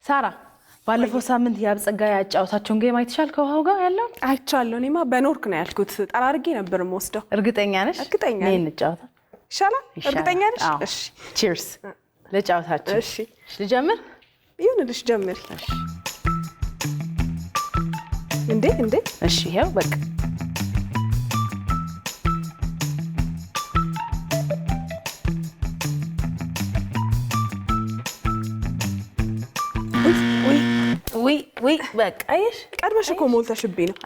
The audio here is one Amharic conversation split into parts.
ሳራ ባለፈው ሳምንት ያብጸጋ ያጫውታቸውን ጌም አይተሻል? ከውሃው ጋር ያለው አይቻለሁ። እኔማ በኖርክ ነው ያልኩት። ጠራርጌ ነበር የምወስደው። እርግጠኛ ነሽ? እርግጠኛ ነኝ። ነኝ እንጫወታ ይሻላል። እርግጠኛ ነሽ? እሺ ቺርስ ለጫወታችን። እሺ ልጀምር? ይሁንልሽ፣ ጀምሪ። እንዴ እሺ ይሄው በቃ ወይ በቃ አየሽ፣ ቀድመሽ እኮ ሞልተሽብኝ ነው።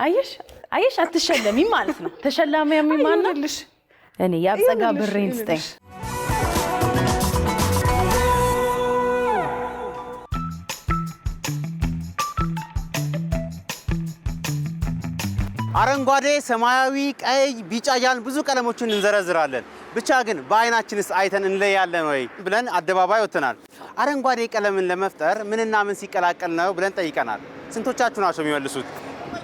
አየሽ አትሸለሚም ማለት ነው። ተሸላሚ ማን ነው? እኔ ያብጸጋ ብሬን ስጠኝ። አረንጓዴ፣ ሰማያዊ፣ ቀይ፣ ቢጫ ያን ብዙ ቀለሞችን እንዘረዝራለን። ብቻ ግን በአይናችንስ አይተን እንለያለን ወይ ብለን አደባባይ ወጥተናል። አረንጓዴ ቀለምን ለመፍጠር ምንና ምን ሲቀላቀል ነው ብለን ጠይቀናል። ስንቶቻችሁ ናቸው የሚመልሱት?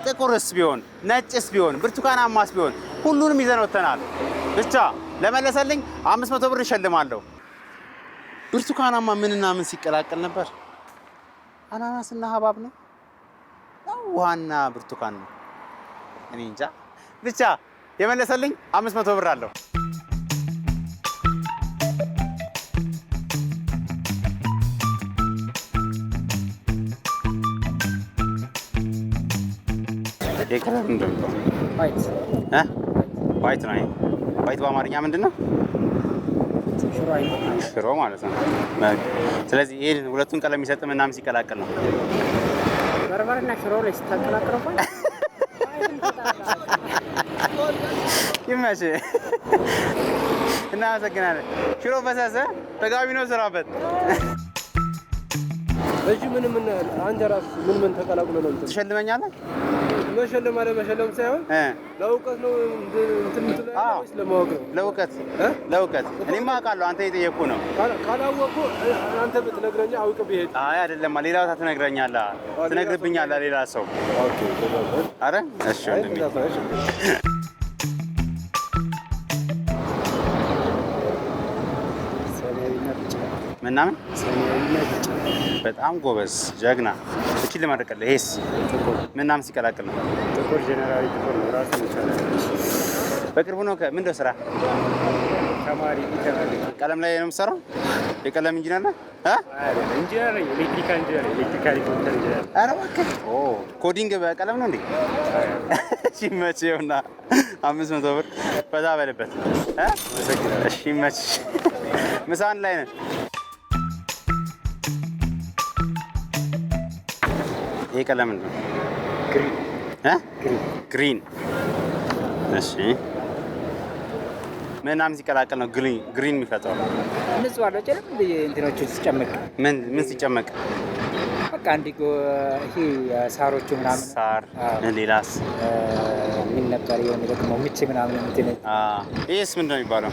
ጥቁርስ ቢሆን፣ ነጭስ ቢሆን፣ ብርቱካናማስ ቢሆን ሁሉንም ይዘን ወጥተናል። ብቻ ለመለሰልኝ 500 ብር እሸልማለሁ። ብርቱካናማ ምንና ምን ሲቀላቀል ነበር? አናናስና ሀባብ ነው? ውሃና ብርቱካን ነው? እኔ እንጃ። ብቻ የመለሰልኝ 500 ብር አለው። የቀለም እንደምታው ዋይት ነው። ዋይት በአማርኛ ምንድን ነው? ሽሮ ማለት ነው። ስለዚህ ይሄ ሁለቱን ቀለም የሚሰጥ ምናምን ሲቀላቀል ነው። በርበሬና ሽሮ ላይ ስታቀላቅለው ይመች። እናመሰግናለን። ሽሮ ፈሰሰ ተጋቢ ነው ስራበት። እሺ ምን አንተ ራስ ምን ተቀላቅሎ ነው ትሸልመኛለህ? መሸለም መሸለም ሳይሆን ለእውቀት ነው እንትን ትላለህ ለማወቅ ነው። ለእውቀት እኔማ አውቃለሁ። አንተ የጠየቅኩህ ነው። ካላወቅኩ አንተ ብትነግረኝ አውቅ ብሄድ። አይ አይደለም፣ ሌላ ቦታ ትነግረኛለህ፣ ትነግርብኛለህ ሌላ ሰው። ኦኬ አረ እሺ ወንድሜ ምናምን በጣም ጎበዝ ጀግና። እቺ ለማድረቀለ ይሄስ ምናምን ሲቀላቅል ነው። ጥቁር ጀነራል ጥቁር ነው ራሱ ይቻላል። በቅርቡ ነው ምንድን ነው ስራ? ተማሪ ቀለም ላይ ነው የምትሰራው? የቀለም ኢንጂነር ነህ? ኢንጂነር ነኝ። ኤሌክትሪካል ኢንጂነር። ኧረ እባክህ። ኮዲንግ በቀለም ነው እንዴ? እሺ መቼውና 500 ብር ፈታ በልበት። እሺ መቼ ምሳን ላይ ነን። ይሄ ቀለም ምንድን ነው? ግሪን። እሺ ምናምን ሲቀላቀል ነው ግሪን የሚፈጥረው? እነዚህ ዋለው አይደለም እንዴ? እንትኖቹ ሲጨመቅ ምን ሲጨመቅ? በቃ እንዲህ ይሄ ሳሮቹ ምናምን ሳር። ሌላስ ምን ነበር? የሆነ ደግሞ ምች ምናምን እንትን። ይሄስ ምንድን ነው የሚባለው?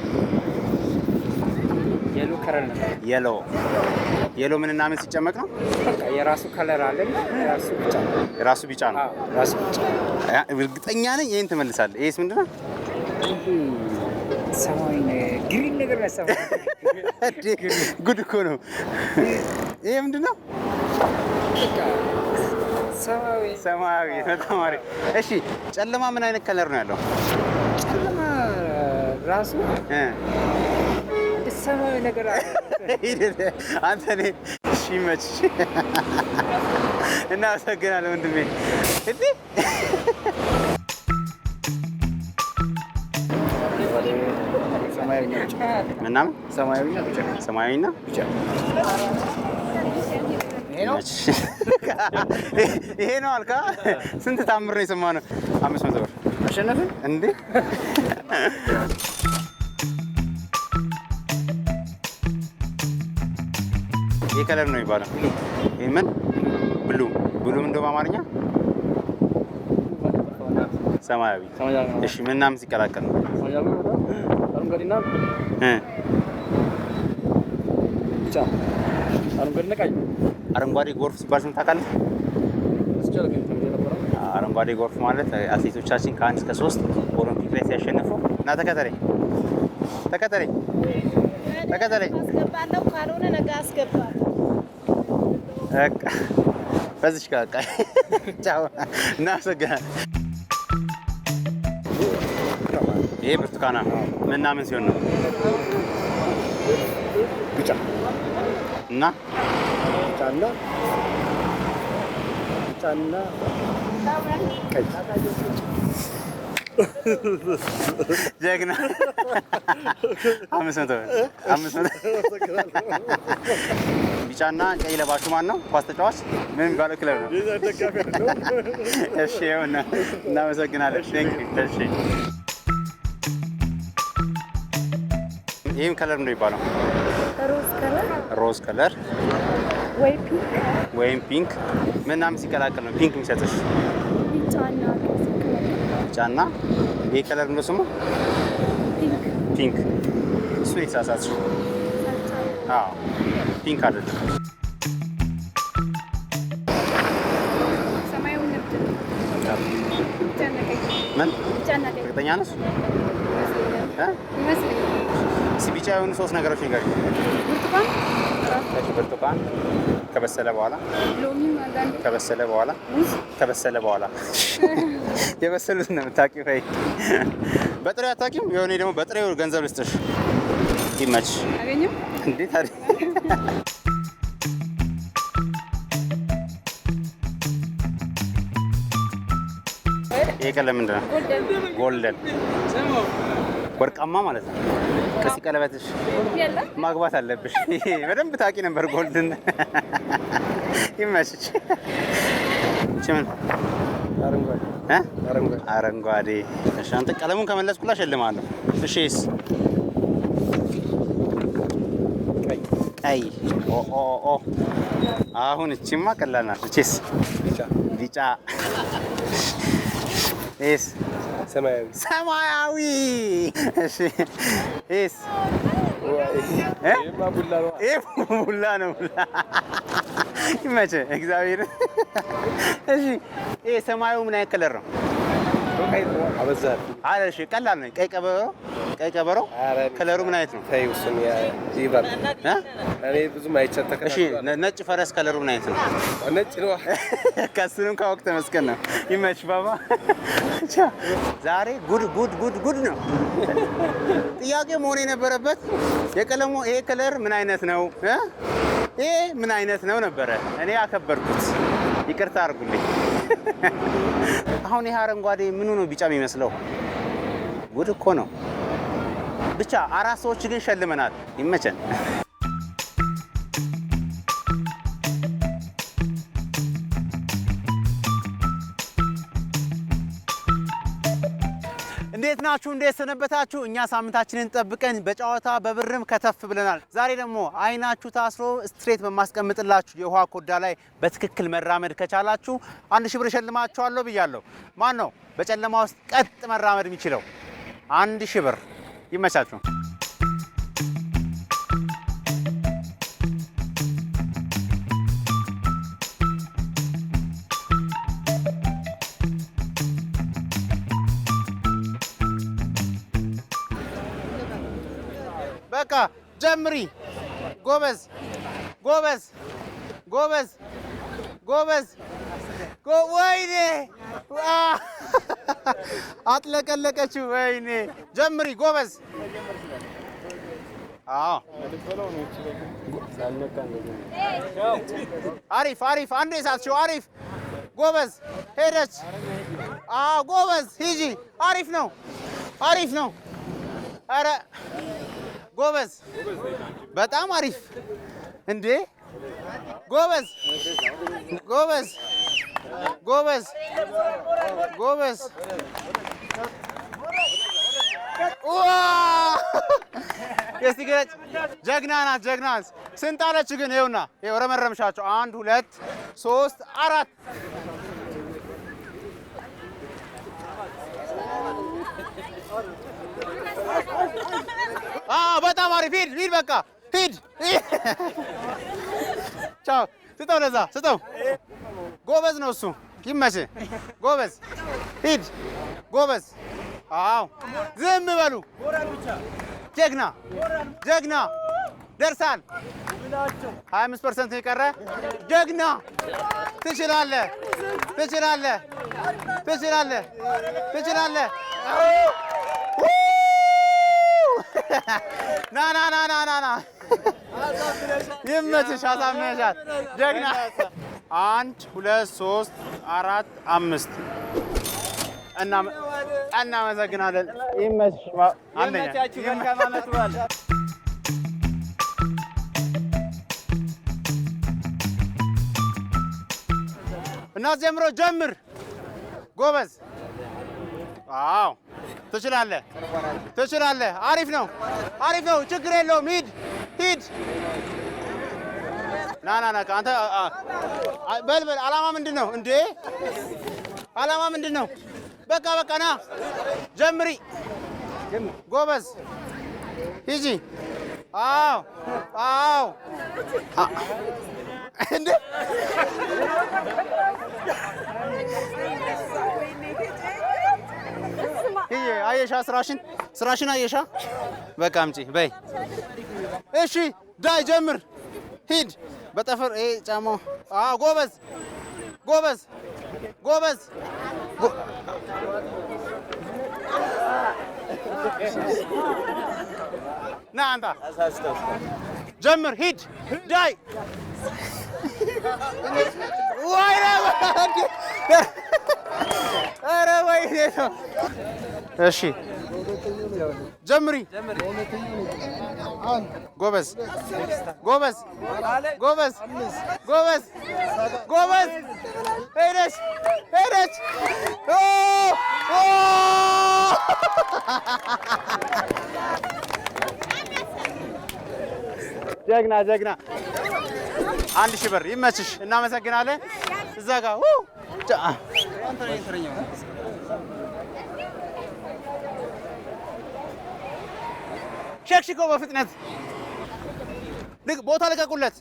የሎ ከለር ነው። የሎ ምንና ምን ሲጨመቅ ነው? በቃ የራሱ ከለር አለ። የራሱ ቢጫ ነው። ራሱ ቢጫ። እርግጠኛ ነኝ ይሄን ትመልሳለህ። ይሄስ ምንድን ነው? ሰማያዊ ግሪን ነገር ነው። ጉድ እኮ ነው። ይሄ ምንድን ነው? ሰማያዊ ተማሪ። እሺ ጨለማ ምን አይነት ከለር ነው ያለው? ጨለማ ራሱ ሰማያዊ ነገር አለ። አንተ እኔ እሺ መች እናመሰግናለን ወንድሜ። እንዴ ምናምን ሰማያዊና ቢጫ ይሄ ነው አልካ። ስንት ታምር ነው የሰማነው። 500 ብር አሸነፍን እንዴ? ይሄ ከለር ነው የሚባለው። ይሄ ምን ብሉ እንደው በአማርኛ ሰማያዊ። እሺ ምናምን ሲቀላቀል ነው? አረንጓዴና ቢጫ። አረንጓዴና ቀይ። አረንጓዴ ጎርፍ ሲባል ስንት ታውቃለህ? አረንጓዴ ጎርፍ ማለት አትሌቶቻችን ከ1 እስከ 3 ኦሎምፒክ ላይ ሲያሸንፉ እና ተከተለኝ አስገባለሁ። ካልሆነ ነገ አስገባለሁ። በዚች ጋር በቃ ቻው። እናመሰግናለን። ይሄ ብርቱካና ምንና ምን ሲሆን ነው? ቢጫ እና ቢጫና ቀይ ጀግና 500 ቢጫና ቀይ ለባሹ ማን ነው? ኳስ ተጫዋች ምን የሚባለው ክለብ ነው? እሺ እናመሰግናለን። እሺ ይህም ከለር ነው የሚባለው? ሮዝ ከለር ወይም ፒንክ ምናምን ሲቀላቀል ነው ፒንክ የሚሰጥሽ? ቢጫና ይህ ከለር ነው ስሙ? ፒንክ። እሱ የተሳሳትሽ። አዎ ፒንክ አይደለም። ምን እርግጠኛ ነሽ? ቢጫ የሆኑ 3 ነገሮች ንገሪኝ። ብርቱካን ከበሰለ በኋላ የበሰሉት ነው የምታውቂው? በጥሬው አታውቂም? የሆነ ደግሞ በጥሬው ገንዘብ ልስጥሽ። ይመችሽ። እንዴት አይደል? ይሄ ቀለም ምንድን ነው? ጎልደን ወርቃማ ማለት ነው። ከሲ ቀለበትሽ ማግባት አለብሽ። በደንብ ታውቂ ነበር ጎልደን። ይመችሽ። ምን አረንጓዴ። እሺ አንተ ቀለሙን ከመለስኩላ እሸልምሃለሁ። እሺስ ቀይ። ኦ አሁን እቺማ ቀላል ናት። እቺስ ቢጫ። እሺ ሰማያዊ። እሺ እስ ቡላ ነው። ይመችህ እግዚአብሔር። እሺ ይሄ ሰማያዊ ምን አይነት ከለር ነው? እሺ ቀላል ነው። ቀይ ቀበሮ ከለሩ ምን አይነት ነው? እሺ ነጭ ፈረስ ከለሩ ምን አይነት ነው? ነጭ ነው። ከሱንም ካወቅ ተመስገን ነው። ይመችህ ባባ። ዛሬ ጉድ ነው። ጥያቄ መሆን የነበረበት የቀለሙ ይሄ ከለር ምን አይነት ነው? ይሄ ምን አይነት ነው ነበረ። እኔ አከበርኩት። ይቅርታ አድርጉልኝ። አሁን ይሄ አረንጓዴ ምኑ ነው ቢጫ የሚመስለው? ጉድ እኮ ነው። ብቻ 4 ሰዎች ግን ሸልመናል። ይመቸን። እንዴት ናችሁ? እንዴት ሰነበታችሁ? እኛ ሳምንታችንን ጠብቀን በጨዋታ በብርም ከተፍ ብለናል። ዛሬ ደግሞ አይናችሁ ታስሮ ስትሬት በማስቀምጥላችሁ የውሃ ኮዳ ላይ በትክክል መራመድ ከቻላችሁ 1000 ብር እሸልማችኋለሁ ብያለሁ። ማን ነው በጨለማ ውስጥ ቀጥ መራመድ የሚችለው? 1000 ብር። ይመቻችሁ። በቃ ጀምሪ። ጎበዝ። ወይኔ አጥለቀለቀችው። ወይኔ ጀምሪ። ጎበዝ። አዎ አሪፍ። አንዴ ሳትሽው አሪፍ። ጎበዝ ሄደች። አዎ ጎበዝ ሂጂ። አሪፍ ነው። ኧረ ጎበዝ በጣም አሪፍ። እንዴ ጎበዝ። እስቲ ገለጭ። ጀግና ናት። ስንት አለች ግን? ይኸውና ይኸው ረመረምሻቸው። 1 2 3 4 በጣም አሪፍ። ሂድ በቃ ሂድ። ቻው። ስጠው፣ ለዛ ስጠው። ጎበዝ ነው እሱ። ይመችህ። ጎበዝ ሂድ። ጎበዝ። አዎ ዝም በሉ። ጀግና ደርሳል። 25% የቀረ ጀግና። ትችላለህ፣ ትችላለህ፣ ትችላለህ፣ ትችላለህ። ና ና ና ና ና ና ይመችሽ። አሳምነሻል። ጀግና። 1 2 3 4 5 እናመሰግናለን። ይመችሽ። አንደኛ እና ጀምሮ ጀምር። ጎበዝ። አዎ ትችላለህ፣ ትችላለህ። አሪፍ ነው፣ አሪፍ ነው። ችግር የለውም። ሂድ፣ ሂድ። ና ና ና አንተ በል በል። ዓላማ ምንድን ነው እንዴ? ዓላማ ምንድን ነው? በቃ በቃ ና ጀምሪ። ጎበዝ ሂጂ። አዎ አዎ። እንዴ ይሄ አየሻ? ስራሽን አየሻ? በቃ አምጪ በይ። እሺ ዳይ ጀምር። ሂድ በጠፈር ይሄ ጫማው። አዎ ጎበዝ ጎበዝ ጎበዝ። ና አንተ ጀምር። ሂድ ዳይ። ወይኔ ኧረ ወይኔ ነው። እሺ ጀምሪ። ጎበዝ ጎበዝ ጎበዝ ጎበዝ ጎበዝ። ሄደች ሄደች። ጀግና ጀግና። 1000 ብር ይመችሽ። እናመሰግናለን። እዛ ጋር ሸክሽኮ በፍጥነት ቦታ ልቀቁለት።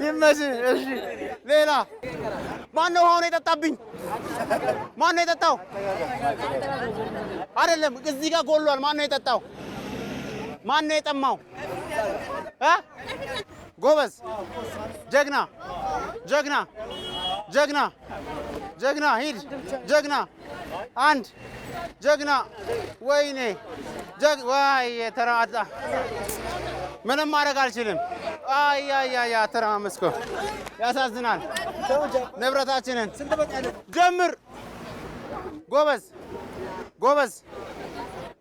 ይመችሽ። እሺ ሌላ ማነው ውሃውን የጠጣብኝ? ማነው የጠጣው? አይደለም እዚህ ጋር ጎሏል። ማነው የጠጣው? ማነው የጠማው? ጎበዝ ጀግና ጀግና ጀግና ጀግና። ሂድ ጀግና። 1 ጀግና። ወይኔ ዋይ ተራጣ። ምንም ማድረግ አልችልም። አያ ተራመስኮ ያሳዝናል። ንብረታችንን ጀምር። ጎበዝ ጎበዝ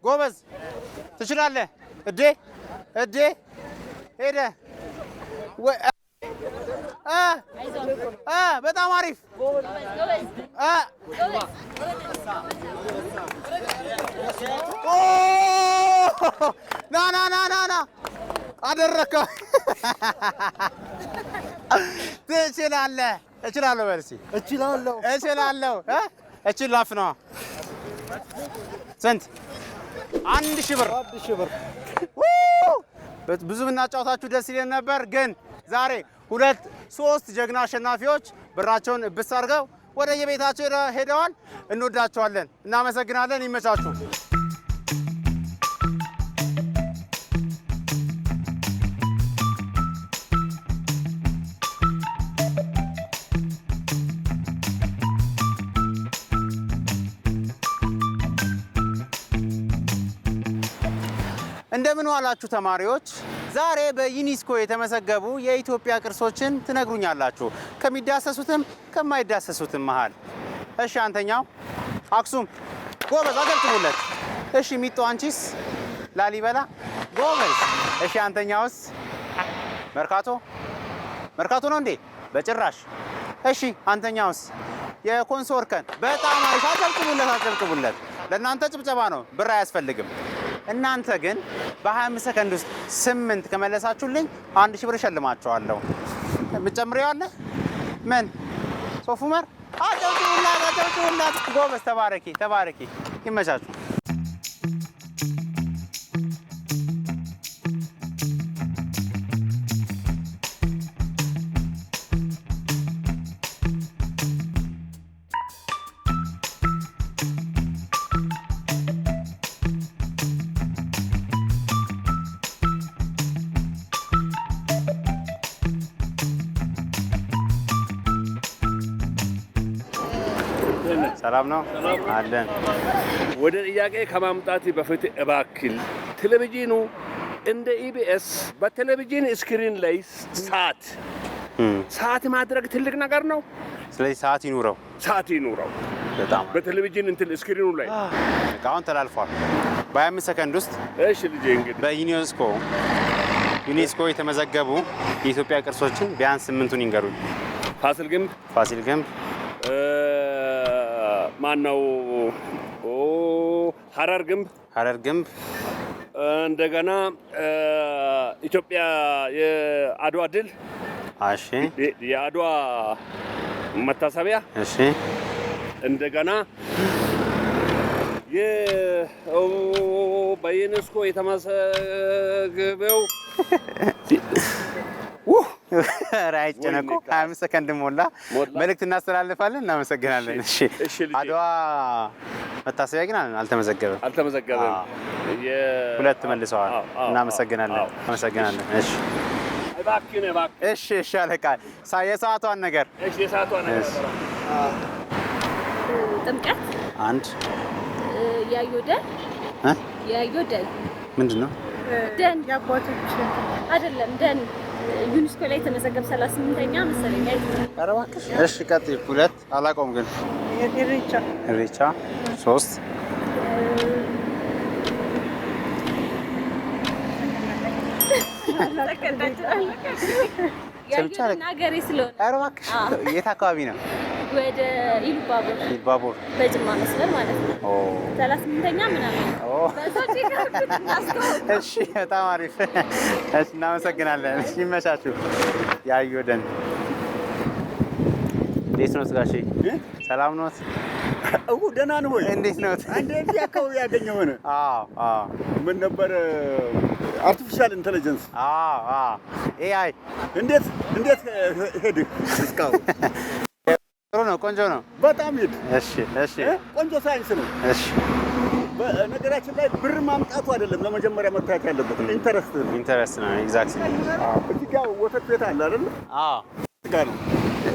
ጎበዝ። ትችላለህ። እዴ እዴ ሄደ። በጣም አሪፍ። ና ና ና ና ና አደረከው። ትችላለህ። እችላለሁ በል እስኪ። እችላለሁ እችላለሁ። እችል ላፍ ነው። ስንት? 1000 ብር። 1000 ብር። ብዙ ብናጫወታችሁ ደስ ይለን ነበር፣ ግን ዛሬ 2-3 ጀግና አሸናፊዎች ብራቸውን እብስ አድርገው ወደ የቤታቸው ሄደዋል። እንወዳቸዋለን። እናመሰግናለን። ይመቻችሁ። እንደምን ዋላችሁ ተማሪዎች። ዛሬ በዩኒስኮ የተመዘገቡ የኢትዮጵያ ቅርሶችን ትነግሩኛላችሁ፣ ከሚዳሰሱትም ከማይዳሰሱትም መሃል። እሺ አንተኛው አክሱም። ጎበዝ አገልግሎለት። እሺ ሚጦ አንቺስ? ላሊበላ። ጎበዝ። እሺ አንተኛውስ? መርካቶ። መርካቶ ነው እንዴ? በጭራሽ። እሺ አንተኛውስ? የኮንሶ እርከን። በጣም አሪፍ። አገልግሎለት አገልግሎለት። ለእናንተ ጭብጨባ ነው፣ ብር አያስፈልግም። እናንተ ግን በ25 ሰከንድ ውስጥ 8 ከመለሳችሁልኝ 1000 ብር እሸልማችኋለሁ። የምትጨምሪው አለ? ምን? ሶፍ ዑመር። አጨብጭቡላት። ጎበዝ። ተባረኪ ተባረኪ። ይመቻችሁ። ሰላም ነው አለን። ወደ ጥያቄ ከማምጣት በፊት እባክል ቴሌቪዥኑ እንደ ኢቢኤስ በቴሌቪዥን ስክሪን ላይ ሰዓት ማድረግ ትልቅ ነገር ነው። ስለዚህ ሰዓት ይኑረው። በጣም በቴሌቪዥን እንትን ስክሪኑ ላይ አሁን ተላልፏል በ25 ሰከንድ ውስጥ። እሺ ልጄ እንግዲህ በዩኔስኮ የተመዘገቡ የኢትዮጵያ ቅርሶችን ቢያንስ 8ቱን ይንገሩኝ። ፋሲል ግንብ ማነው? ሐረር ግንብ እንደገና ኢትዮጵያ የአድዋ ድል የአድዋ መታሰቢያ እንደገና በዩኔስኮ የተመዘገበው አይጨነቁ 25 ሰከንድ ሞላ። መልእክት እናስተላልፋለን። እናመሰግናለን። እሺ አድዋ መታሰቢያ ግን አልተመዘገበም። ሁለት መልሰዋል። እናመሰግናለን። እሺ አለቃ የሰዓቷን ነገር ጥምቀት አንድ ያዮደል ምንድን ነው? ደን የአባቶች አይደለም። ደን ዩኔስኮ ላይ የተመዘገበ 38ኛ መሰለኝ። ኧረ እባክሽ። እሺ ቀጥይ። ሁለት አላውቀውም ግን ኢሬቻ ሶስት ሀገሬ ስለሆነ። ኧረ እባክሽ። የት አካባቢ ነው? ወደ ኢሉባቡር በጅማ መስመር ማለት ነው። 38ኛ ምናምን። እሺ በጣም አሪፍ። እሺ እናመሰግናለን። እሺ ይመቻችሁ። ያዮደን እንዴት ነው ጋሼ? ሰላም ነው? ደህና ነው ወይ? እንዴት ነው? እንደዚህ አካባቢ ያገኘው ነው? ምን ነበር? አርቲፊሻል ኢንተለጀንስ ኤአይ። እንዴት ሄድህ እስካሁን? ጥሩ ነው። ቆንጆ ነው። በጣም ሄድ። እሺ ቆንጆ ሳይንስ ነው። እሺ በነገራችን ላይ ብር ማምጣቱ አይደለም ለመጀመሪያ መታየት ያለበት ኢንተረስት ነው። ኤግዛክትሊ። እዚህ ጋር ወተት ቤት አለ አይደል? ጋር ነው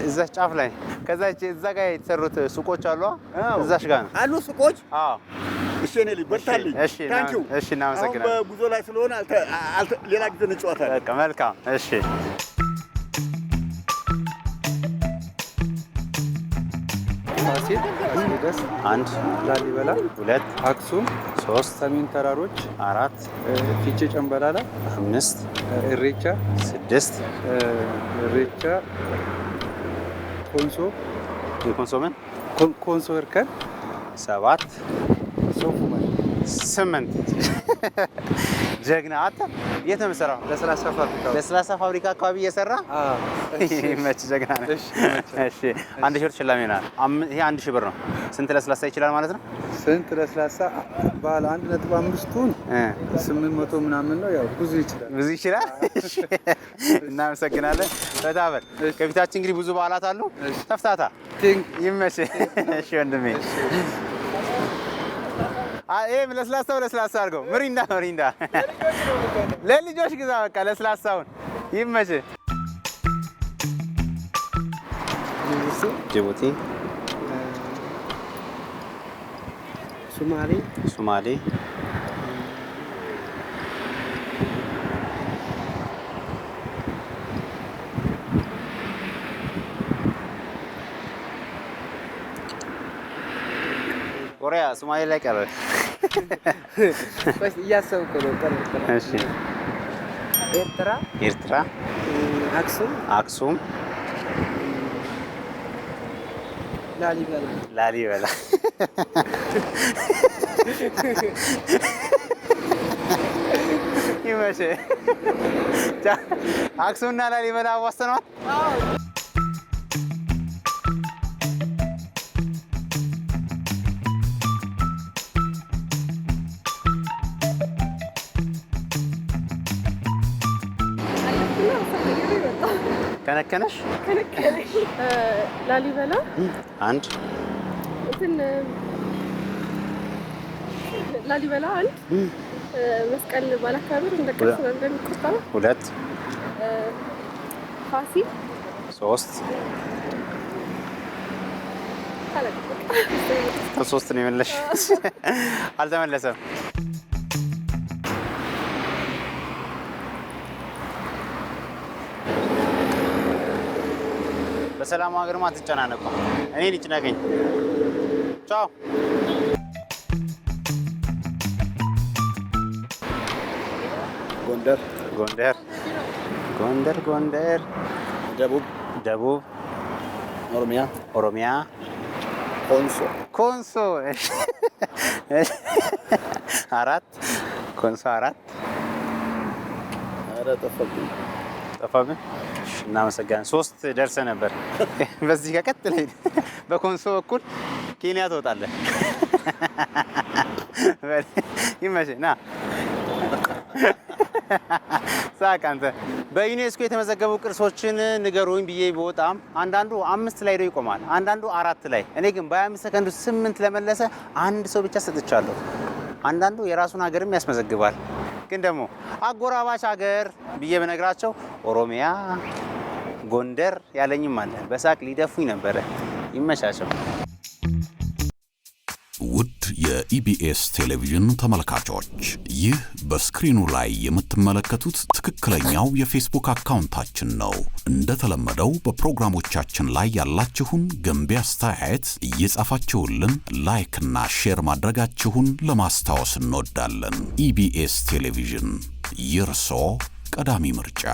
እዛ ጫፍ ላይ። ከዛ እዛ ጋር የተሰሩት ሱቆች አሉ። እዛሽ ጋር ነው አሉ ሱቆች። እሺ እኔ በርታልኝ። ታንኪዩ። እሺ እናመሰግናለን። በጉዞ ላይ ስለሆነ ሌላ ጊዜ እንጫወታለን። በቃ መልካም። እሺ ፋሲል ደስ አንድ ላሊበላ ሁለት አክሱም ሶስት ሰሜን ተራሮች አራት ፊቼ ጨምበላላ አምስት ኢሬቻ ስድስት ኢሬቻ ኮንሶ ምን ኮንሶ እርከን ሰባት ሶፍ ዑመር ስምንት ጀግና። አንተ የት ነው የምትሰራው? ለስላሳ ፋብሪካ አካባቢ እየሰራ መች ጀግና ነህ። እሺ 1000 ብር ሽላሜ ይሆናል። ይሄ 1000 ብር ነው። ስንት ለስላሳ ይችላል ማለት ነው? ስንት ለስላሳ ባለ 1.5ቱን 800 ምናምን ነው። ያው ብዙ ይችላል። እሺ እናመሰግናለን። በታበር ከፊታችን እንግዲህ ብዙ በዓላት አሉ። ተፍታታ ይመችህ። እሺ ወንድሜ ለስላሳው ለስላሳ አድርገው። ምሪንዳ ለልጆች ግዛ። በቃ ለስላሳውን ይመችህ። ጅቡቲ ሶማሌ ኮሪያ ሶማሌ ላይ ቀረ። እያሰብኩ ነው። እሺ ኤርትራ አክሱም ላሊበላ ይመችህ። አክሱምና ላሊበላ አዋስተነዋል። ከነከነሽ ላሊበላ አንድ ላሊበላ አንድ መስቀል ባላካባቢ እንደቀስ እንደሚቆጠረው ሁለት ፋሲል ሶስት ሶስት ነው የመለሽ አልተመለሰም። በሰላም ሀገርማ አትጨናነቁ። እኔ ልጭነቀኝ። ቻው። ጎንደር ጎንደር ጎንደር ጎንደር ደቡብ ደቡብ ኦሮሚያ ኦሮሚያ ኮንሶ ኮንሶ አራት ኮንሶ አራት ኧረ ጠፋብኝ። እናመሰግናለን። 3 ደርሰ ነበር። በዚህ ከቀጥለ በኮንሶ በኩል ኬንያ ትወጣለህ። ይመችህ ና ሳቅ አንተ። በዩኔስኮ የተመዘገቡ ቅርሶችን ንገሩኝ ብዬ በወጣም አንዳንዱ 5 ላይ ይቆማል፣ አንዳንዱ 4 ላይ። እኔ ግን በ25 ሰከንድ 8 ለመለሰ አንድ ሰው ብቻ ሰጥቻለሁ። አንዳንዱ የራሱን ሀገርም ያስመዘግባል። ግን ደግሞ አጎራባች ሀገር ብዬ በነግራቸው ኦሮሚያ ጎንደር ያለኝም አለ። በሳቅ ሊደፉኝ ነበረ። ይመቻቸው። ውድ የኢቢኤስ ቴሌቪዥን ተመልካቾች፣ ይህ በስክሪኑ ላይ የምትመለከቱት ትክክለኛው የፌስቡክ አካውንታችን ነው። እንደተለመደው በፕሮግራሞቻችን ላይ ያላችሁን ገንቢ አስተያየት እየጻፋችሁልን ላይክ እና ሼር ማድረጋችሁን ለማስታወስ እንወዳለን። ኢቢኤስ ቴሌቪዥን የርሶ ቀዳሚ ምርጫ።